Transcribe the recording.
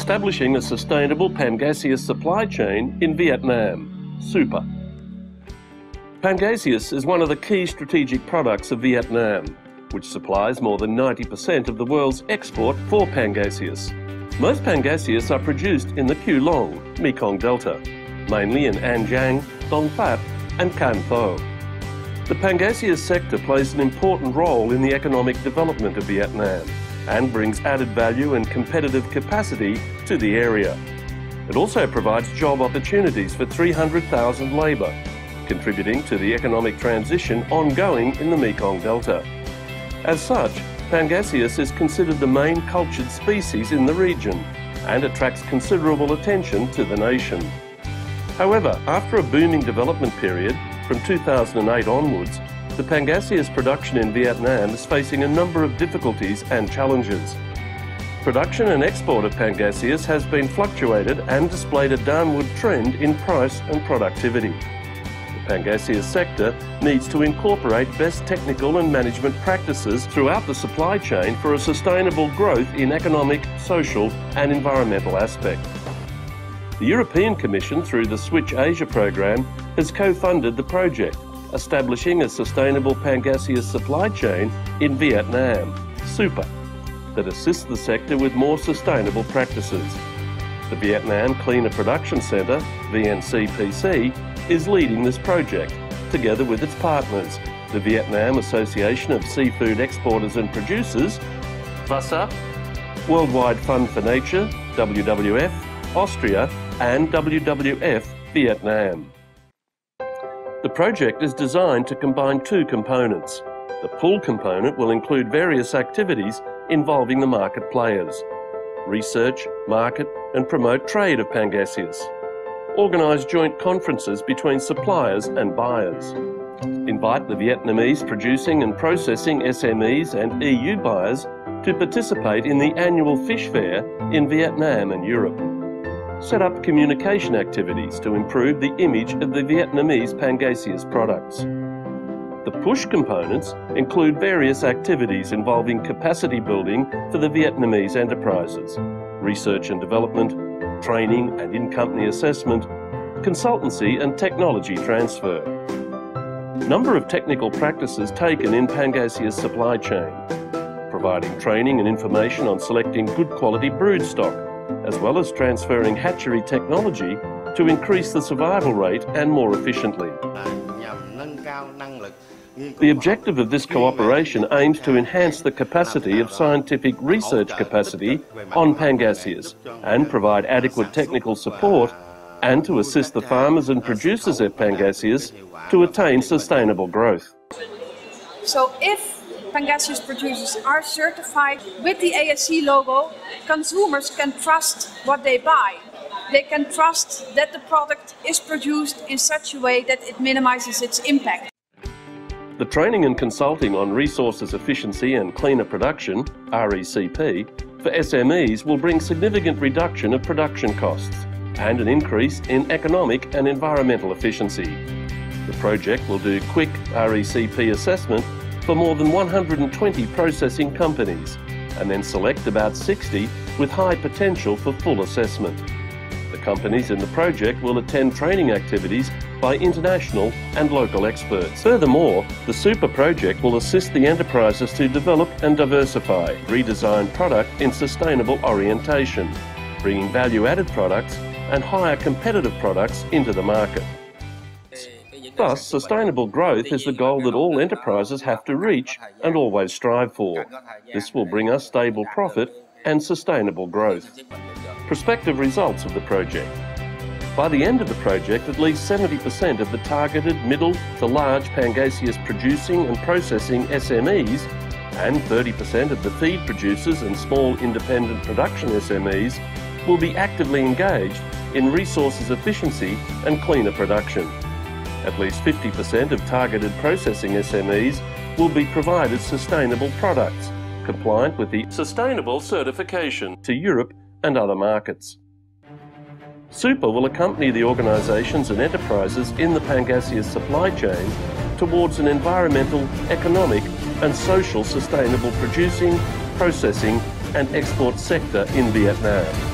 establishing a sustainable Pangasius supply chain in Vietnam, SUPA. Pangasius is one of the key strategic products of Vietnam, which supplies more than 90% of the world's export for Pangasius. Most Pangasius are produced in the Cue Long, Mekong Delta, mainly in An Giang, Dong Phat and Can Tho. The Pangasius sector plays an important role in the economic development of Vietnam and brings added value and competitive capacity to the area. It also provides job opportunities for 300,000 labour, contributing to the economic transition ongoing in the Mekong Delta. As such, Pangasius is considered the main cultured species in the region and attracts considerable attention to the nation. However, after a booming development period from 2008 onwards, the Pangasius production in Vietnam is facing a number of difficulties and challenges. Production and export of Pangasius has been fluctuated and displayed a downward trend in price and productivity. The Pangasius sector needs to incorporate best technical and management practices throughout the supply chain for a sustainable growth in economic, social and environmental aspect. The European Commission, through the Switch Asia program, has co-funded the project, establishing a sustainable Pangasius supply chain in Vietnam, SUPA, that assists the sector with more sustainable practices. The Vietnam Cleaner Production Centre, VNCPC, is leading this project, together with its partners, the Vietnam Association of Seafood Exporters and Producers, VASEP, Worldwide Fund for Nature, WWF, Austria and WWF Vietnam. The project is designed to combine two components. The pull component will include various activities involving the market players: research, market and promote trade of Pangasius, organise joint conferences between suppliers and buyers, invite the Vietnamese producing and processing SMEs and EU buyers to participate in the annual fish fair in Vietnam and Europe, set up communication activities to improve the image of the Vietnamese Pangasius products. The push components include various activities involving capacity building for the Vietnamese enterprises, research and development, training and in-company assessment, consultancy and technology transfer. Number of technical practices taken in Pangasius supply chain, providing training and information on selecting good quality broodstock, as well as transferring hatchery technology to increase the survival rate and more efficiently. The objective of this cooperation aims to enhance the capacity of scientific research capacity on Pangasius and provide adequate technical support and to assist the farmers and producers of Pangasius to attain sustainable growth. So if Pangasius producers are certified with the ASC logo, consumers can trust what they buy. They can trust that the product is produced in such a way that it minimizes its impact. The training and consulting on resources efficiency and cleaner production, RECP, for SMEs will bring significant reduction of production costs and an increase in economic and environmental efficiency. The project will do quick RECP assessment for more than 120 processing companies and then select about 60 with high potential for full assessment. The companies in the project will attend training activities by international and local experts. Furthermore, the SUPA project will assist the enterprises to develop and diversify, redesign product in sustainable orientation, bringing value-added products and higher competitive products into the market. Thus, sustainable growth is the goal that all enterprises have to reach and always strive for. This will bring us stable profit and sustainable growth. Prospective results of the project. By the end of the project, at least 70% of the targeted middle to large Pangasius producing and processing SMEs and 30% of the feed producers and small independent production SMEs will be actively engaged in resources efficiency and cleaner production. At least 50% of targeted processing SMEs will be provided sustainable products, compliant with the Sustainable Certification to Europe and other markets. SUPA will accompany the organisations and enterprises in the Pangasius supply chain towards an environmental, economic and social sustainable producing, processing and export sector in Vietnam.